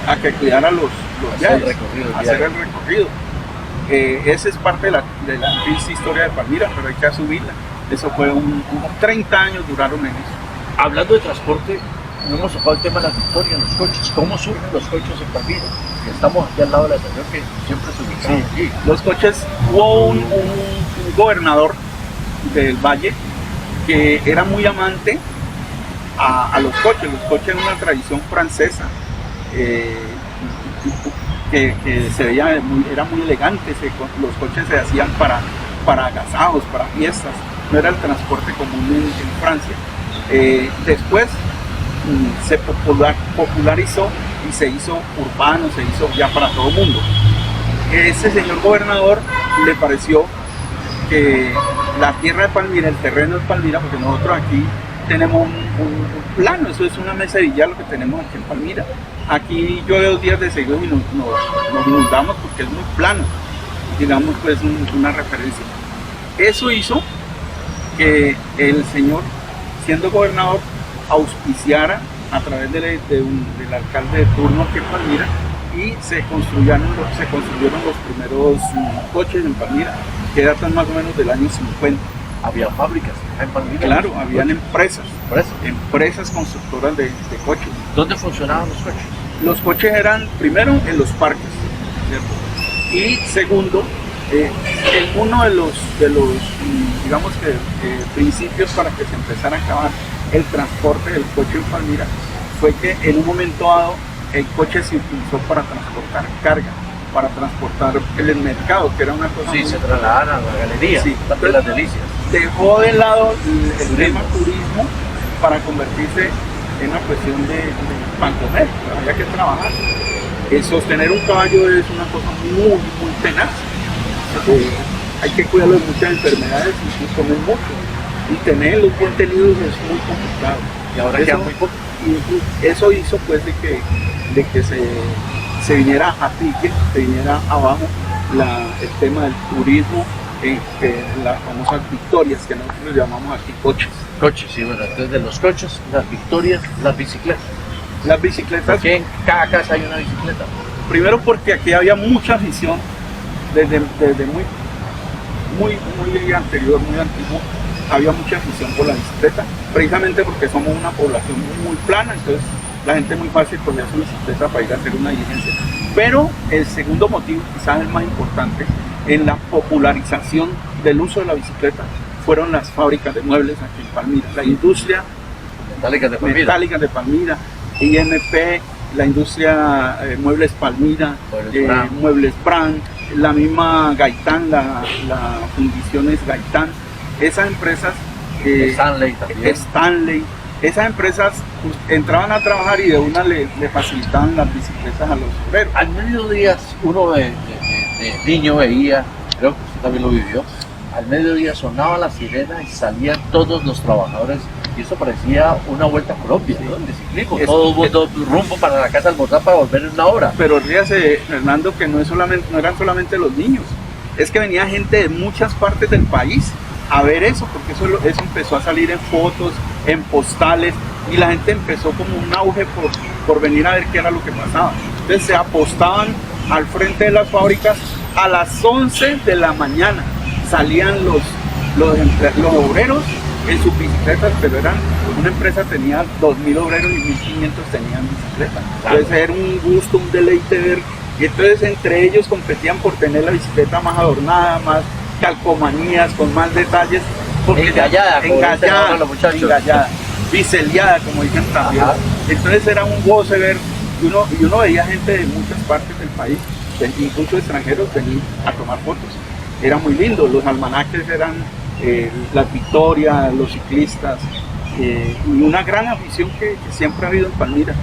a que cuidara los viajes, hacer el recorrido. Esa es parte de la triste historia de Palmira, pero hay que asumirla. Eso fue 30 años duraron en eso. Hablando de transporte, no hemos tocado el tema de las victorias, los coches. ¿Cómo surgen los coches en Palmira? Estamos aquí al lado de la estación que siempre se ubicaban aquí. Los coches, hubo un gobernador del Valle que era muy amante a los coches. Los coches eran una tradición francesa que se veía era muy elegante. Los coches se hacían para agasados, para fiestas, no era el transporte común en Francia. Después se popularizó y se hizo urbano, se hizo ya para todo el mundo. Ese señor gobernador le pareció que la tierra de Palmira, el terreno de Palmira, porque nosotros aquí tenemos un plano, eso es una mesa de billar lo que tenemos aquí en Palmira. Aquí llueve 2 días de seguido y nos inundamos porque es muy plano, digamos, pues una referencia. Eso hizo que el señor, siendo gobernador, auspiciara a través del alcalde de turno aquí en Palmira, y se construyeron los primeros coches en Palmira, que datan más o menos del año 50. Había fábricas en Palmira. Claro, habían empresas constructoras de coches. ¿Dónde funcionaban los coches? Los coches eran primero en los parques, ¿cierto? Y segundo, uno de los digamos que principios para que se empezara a acabar el transporte del coche en Palmira fue que en un momento dado el coche se utilizó para transportar carga, para transportar el mercado, que era una cosa. Sí, se trasladaban a la galería, sí, de las delicias. Dejó de lado el tema turismo para convertirse en una cuestión de pan comer, había que trabajar. Sostener un caballo es una cosa muy tenaz. Hay que cuidarlo de muchas enfermedades y comer mucho. Y tenerlos bien tenidos es muy complicado. Y ahora queda muy poco. Y eso hizo pues de que se viniera a pique, se viniera abajo el tema del turismo, las famosas victorias que nosotros llamamos aquí coches. Coches, sí, bueno, entonces de los coches, las victorias, las bicicletas. Las bicicletas. Porque en cada casa hay una bicicleta. Primero porque aquí había mucha afición desde muy anterior, muy antiguo, había mucha afición por la bicicleta, precisamente porque somos una población muy plana, entonces la gente muy fácil cogía su bicicleta para ir a hacer una diligencia. Pero el segundo motivo, quizás el más importante, en la popularización del uso de la bicicleta, fueron las fábricas de muebles aquí en Palmira, la industria metálicas de Palmira, IMP, la industria Muebles Palmira, Muebles Brand, la misma Gaitán, la Fundiciones Gaitán, esas empresas, Stanley también. Stanley, esas empresas pues, entraban a trabajar y de una le facilitaban las bicicletas a los obreros. Al mediodía uno de niño veía, creo que usted también lo vivió, al mediodía sonaba la sirena y salían todos los trabajadores y eso parecía una vuelta a Colombia, ¿no? De ciclismo, todo rumbo para la casa almorzar para volver en una hora. Pero ríase, Fernando, que no eran solamente los niños, es que venía gente de muchas partes del país a ver eso, porque eso empezó a salir en fotos, en postales, y la gente empezó como un auge por venir a ver qué era lo que pasaba. Entonces se apostaban al frente de las fábricas a las 11 de la mañana, salían los obreros en sus bicicletas, pero una empresa tenía 2.000 obreros y 1.500 tenían bicicleta. Entonces era un gusto, un deleite ver, y entonces entre ellos competían por tener la bicicleta más adornada, más calcomanías, con más detalles, porque engallada, biseliada, como dicen también. Ajá. Entonces era un goce ver, y uno veía gente de muchas partes del país, incluso extranjeros, venir a tomar fotos. Era muy lindo, los almanaques eran las victorias, los ciclistas, y una gran afición que siempre ha habido en Palmira.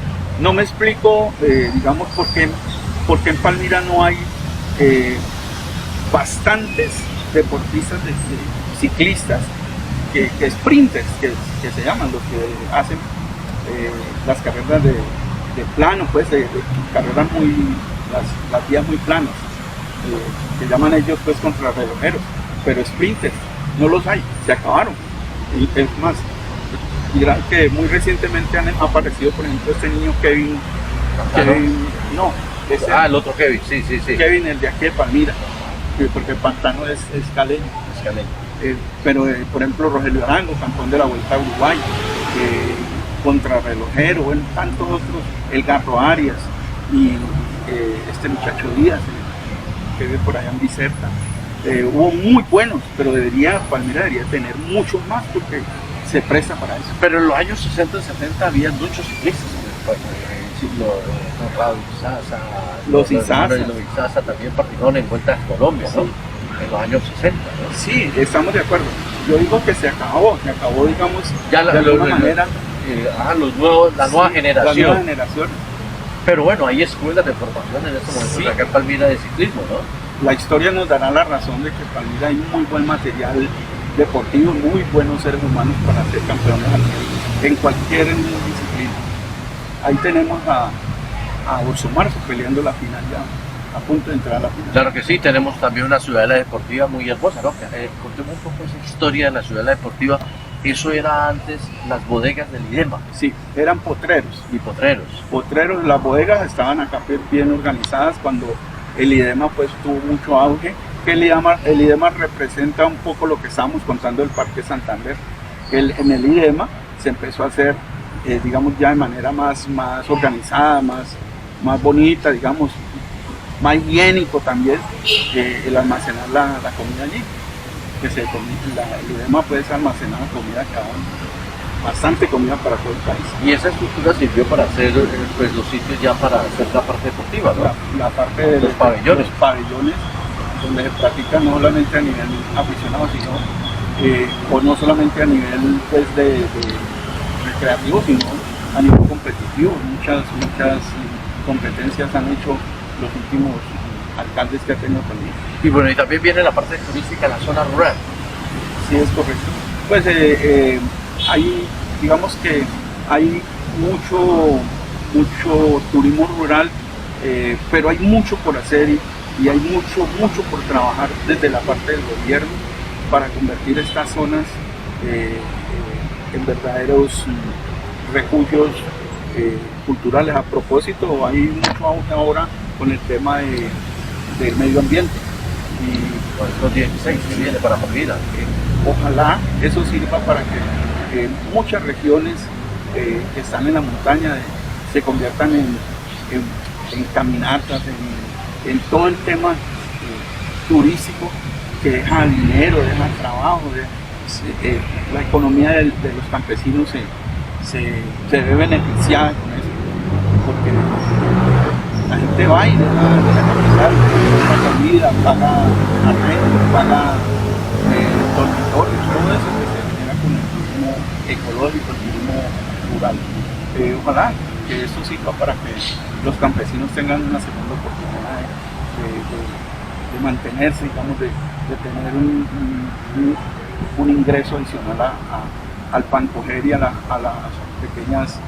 No me explico, digamos, por qué en Palmira no hay bastantes deportistas, ciclistas, que sprinters, que se llaman, los que hacen las carreras de plano, pues, de carreras las vías muy planas, que llaman ellos pues contrarrelojeros, pero sprinters no los hay, se acabaron. Y es más, dirán que muy recientemente han aparecido, por ejemplo, este niño Kevin, el otro Kevin, sí. Kevin, el de aquí de Palmira, porque Pantano es caleño. Pero por ejemplo Rogelio Arango, campeón de la Vuelta a Uruguay, contrarrelojero, bueno, tantos otros, el Garro Arias y este muchacho Díaz, que vive por allá en Bicerta. Hubo muy buenos, pero Palmira debería tener muchos más porque se presta para eso. Pero en los años 60 y 70 había muchos ciclistas los Izaza también participaron en Vueltas a Colombia, ¿no? En los años 60, ¿no? Sí, estamos de acuerdo. Yo digo que se acabó, digamos, ya de alguna manera. La nueva generación. Pero bueno, hay escuelas de formación en este momento acá en Palmira de ciclismo, ¿no? La historia nos dará la razón de que en Palmira hay muy buen material deportivo, muy buenos seres humanos para ser campeones en cualquier disciplina. Ahí tenemos a Urso Marzo peleando la final ya, a punto de entrar a la final. Claro que sí, tenemos también una ciudadela deportiva muy hermosa, ¿no? Contemos un poco esa historia de la ciudadela deportiva. Eso era antes las bodegas del IDEMA. Sí, eran potreros. Y potreros. Potreros, las bodegas estaban acá bien organizadas cuando el IDEMA pues tuvo mucho auge. Que el IDEMA representa un poco lo que estábamos contando del Parque Santander. En el IDEMA se empezó a hacer, digamos, ya de manera más organizada, más bonita, digamos, más higiénico también, el almacenar la comida allí. Que el IDEMA puede almacenar comida bastante comida para todo el país. Y esa estructura sirvió para hacer pues, los sitios ya para hacer la parte deportiva, ¿no? La parte de los pabellones, donde se practica no solamente a nivel aficionado, sino o no solamente a nivel pues, de recreativo, sino a nivel competitivo. Muchas competencias han hecho los últimos alcaldes que ha tenido también. Y bueno, y también viene la parte turística en la zona rural. Sí, es correcto. Pues digamos que hay mucho turismo rural, pero hay mucho por hacer y hay mucho por trabajar desde la parte del gobierno para convertir estas zonas en verdaderos refugios culturales. A propósito, hay mucho auge ahora con el tema del medio ambiente. Con estos 16 que viene para Palmira. Ojalá eso sirva para que muchas regiones que están en la montaña se conviertan en caminatas, en todo el tema turístico que deja dinero, deja trabajo, la economía de los campesinos se ve beneficiada con eso, porque la gente va y de la capital, paga comida, paga arrendo, paga dormitorios, todo eso que se genera con el turismo ecológico, el turismo rural. Ojalá que esto sirva para que los campesinos tengan una segunda oportunidad de mantenerse, digamos, de tener un ingreso adicional al pan coger y a las pequeñas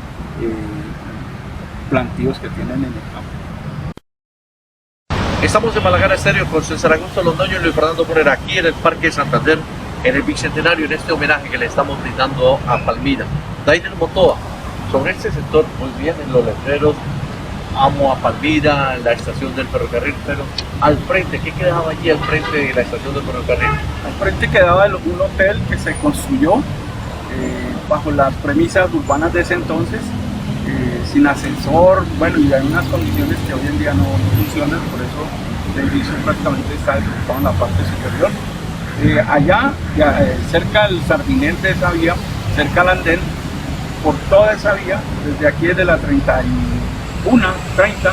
plantíos que tienen en el campo. Estamos en Malagana Estéreo con César Augusto Londoño y Luis Fernando Morera, aquí en el Parque Santander, en el Bicentenario, en este homenaje que le estamos brindando a Palmira. Dainer Motoa, sobre este sector, muy bien en los letreros, amo a Palmira, la estación del ferrocarril, pero al frente, ¿qué quedaba allí al frente de la estación del ferrocarril? Al frente quedaba un hotel que se construyó bajo las premisas urbanas de ese entonces, sin ascensor, bueno, y hay unas condiciones que hoy en día no funcionan, por eso el edificio prácticamente está desocupado en la parte superior. Allá, cerca del sardinel de esa vía, cerca al andén, por toda esa vía, desde aquí desde la 31, 30,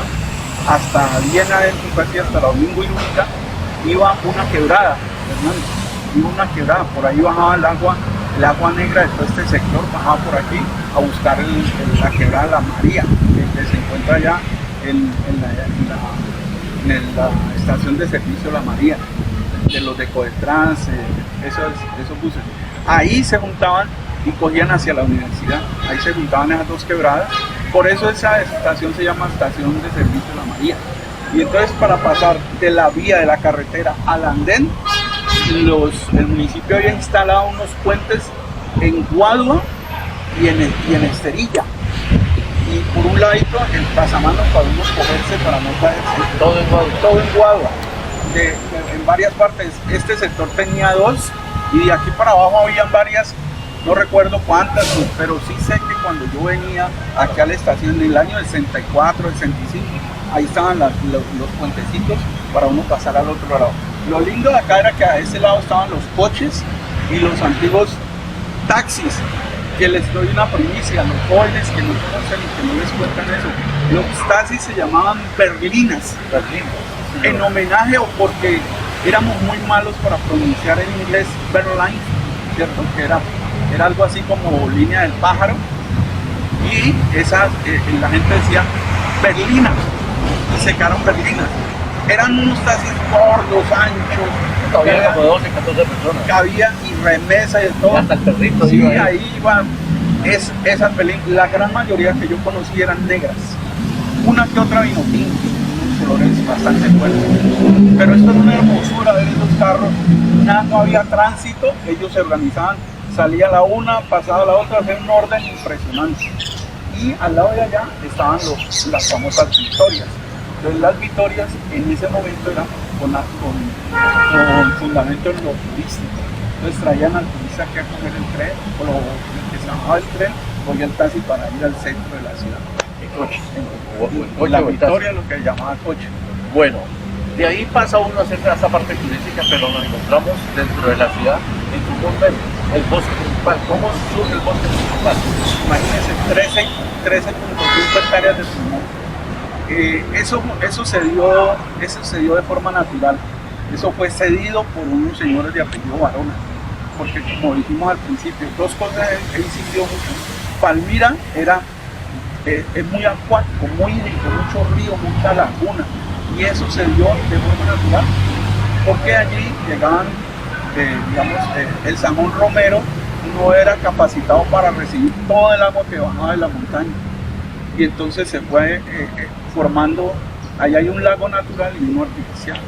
hasta bien adentro, casi hasta la Domingo y Lúnica, iba una quebrada, Fernando, iba una quebrada, por ahí bajaba el agua negra de todo este sector, bajaba por aquí a buscar la quebrada La María, que se encuentra allá en la estación de servicio La María, de los de Codetrans, esos buses. Ahí se juntaban y cogían hacia la universidad, ahí se juntaban esas dos quebradas, por eso esa estación se llama Estación de Servicio La María. Y entonces para pasar de la vía de la carretera al andén, el municipio había instalado unos puentes en Guadua y en Esterilla. Y por un ladito el pasamanos para uno cogerse para no caerse. Todo en Guadua. Todo en Guadua. En varias partes. Este sector tenía dos y de aquí para abajo habían varias, no recuerdo cuántas, pero sí sé que cuando yo venía aquí a la estación en el año 64, 65, ahí estaban los puentecitos para uno pasar al otro lado. Lo lindo de acá era que a ese lado estaban los coches y los antiguos taxis, que les doy una primicia a los jóvenes que no conocen y que no les cuentan eso. Los taxis se llamaban berlinas, en homenaje o porque éramos muy malos para pronunciar en inglés Berlín, ¿cierto? Que era algo así como línea del pájaro, y la gente decía berlinas, y se quedaron berlinas. Eran unos taxis gordos, anchos, Todavía como 12, 14 personas. Cabía y remesa y de todo. Hasta el perrito. Sí, iba ahí iban esas berlinas. La gran mayoría que yo conocí eran negras. Una que otra vino tinto, unos colores bastante fuertes. Pero esto era una hermosura ver esos carros. No había tránsito, ellos se organizaban. Salía la una, pasaba la otra, hacía un orden impresionante. Y al lado de allá estaban las famosas Victorias. Entonces las Victorias en ese momento eran con fundamento en lo turístico. Entonces traían al turista que a coger el tren, o que se bajaba el tren, cogía el taxi para ir al centro de la ciudad. en coche. La Victoria, lo que llamaba coche. Bueno, de ahí pasa uno a hacer esa parte turística, pero nos encontramos dentro de la ciudad, en Tucumán, el bosque principal. ¿Cómo surge el bosque principal? Imagínense, 13.5 hectáreas de pulmón. Eso se dio de forma natural. Eso fue cedido por unos señores de apellido Barona, porque como dijimos al principio, dos cosas he insistido mucho. Palmira es muy acuático, muy hídrico, mucho río, mucha laguna, y eso se dio de forma natural, porque allí llegaban, el Samón Romero no era capacitado para recibir todo el agua que bajaba de la montaña, y entonces se fue formando, ahí hay un lago natural y uno artificial.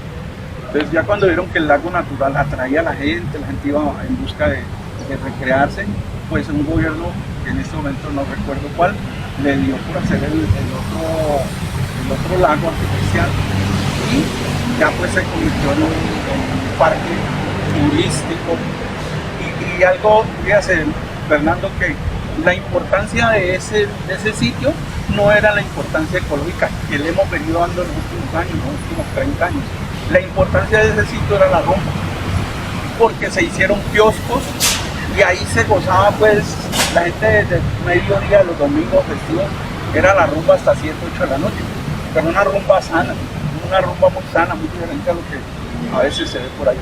Entonces ya cuando vieron que el lago natural atraía a la gente iba en busca de recrearse, pues un gobierno, que en este momento no recuerdo cuál, le dio por hacer el otro lago artificial, y ya pues se convirtió en un parque turístico. Y algo, fíjate, Fernando, que la importancia de ese sitio no era la importancia ecológica que le hemos venido dando en los últimos años, los últimos 30 años. La importancia de ese sitio era la rumba, porque se hicieron kioscos y ahí se gozaba pues la gente desde mediodía, los domingos festivos, era la rumba hasta 7, 8 de la noche, pero una rumba sana, una rumba muy sana, muy diferente a lo que a veces se ve por ahí.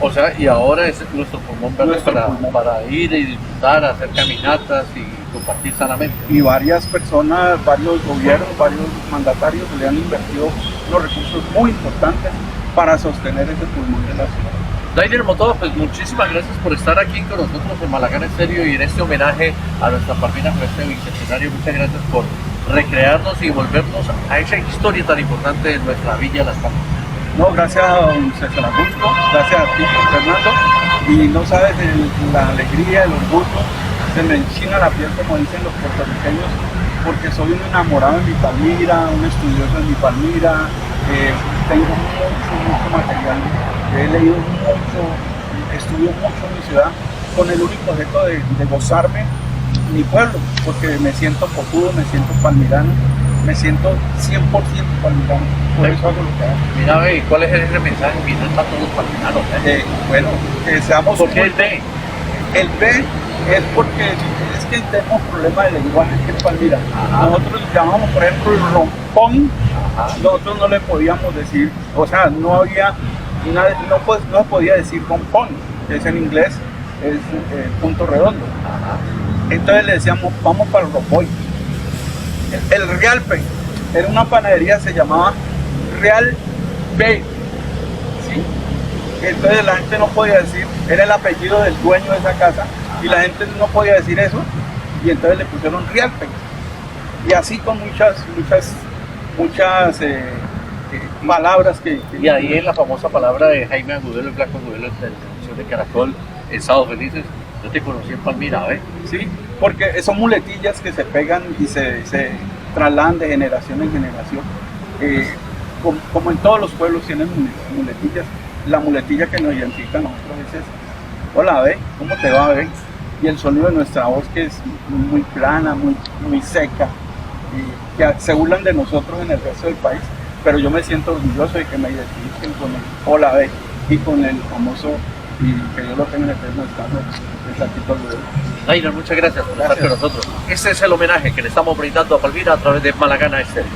O sea, y ahora es nuestro pulmón verde Nuestro pulmón. para ir y disfrutar, hacer caminatas y compartir sanamente. Y varias personas, varios gobiernos, varios mandatarios le han invertido unos recursos muy importantes para sostener ese pulmón de la ciudad. Dainer Motoa, pues muchísimas gracias por estar aquí con nosotros en Malagana Estéreo y en este homenaje a nuestra Palmira por este bicentenario. Muchas gracias por recrearnos y volvernos a esa historia tan importante de nuestra villa Las Palmas. No, gracias a don César Augusto, gracias a ti, Fernando, y no sabes la alegría, el orgullo, se me enchina la piel, como dicen los puertorriqueños, porque soy un enamorado de mi Palmira, un estudioso de mi Palmira, tengo mucho material, he leído mucho, estudio mucho en mi ciudad, con el único objeto de gozarme mi pueblo, porque me siento cojudo, me siento palmirano, me siento 100% palmirano, por eso hago lo que hago. Mira, ve, ¿cuál es ese mensaje final para todos los palmiranos? Bueno, que seamos... ¿Por qué el B? El B es porque es que tenemos problemas de lenguaje aquí en Palmira. Ajá. Nosotros llamamos, por ejemplo, el rompón. Ajá. Nosotros no le podíamos decir, o sea, no había, no se podía decir rompón, que es en inglés, es punto redondo. Ajá. Entonces le decíamos, vamos para el rompoy. El Real P, era una panadería, se llamaba Real P. ¿Sí? Entonces la gente no podía decir, era el apellido del dueño de esa casa, y la gente no podía decir eso, y entonces le pusieron Real P. Y así con muchas palabras que... Y ahí en la famosa palabra de Jaime Agudelo, el Blanco Agudelo, de la televisión de Caracol, en Sábados Felices, yo te conocí en Palmira, ¿ves? Sí, porque son muletillas que se pegan y se trasladan de generación en generación. Como en todos los pueblos tienen muletillas, la muletilla que nos identifica a nosotros es esa. Hola, ve, ¿cómo te va, ve? Y el sonido de nuestra voz, que es muy plana, muy seca, y que se burlan de nosotros en el resto del país, pero yo me siento orgulloso de que me identifiquen con el hola, ve, y con el famoso, y que yo lo tenga en el eterno estado, el Santito Agudelo. Dainer, muchas gracias por estar con nosotros. Este es el homenaje que le estamos brindando a Palmira a través de Malagana Estéreo.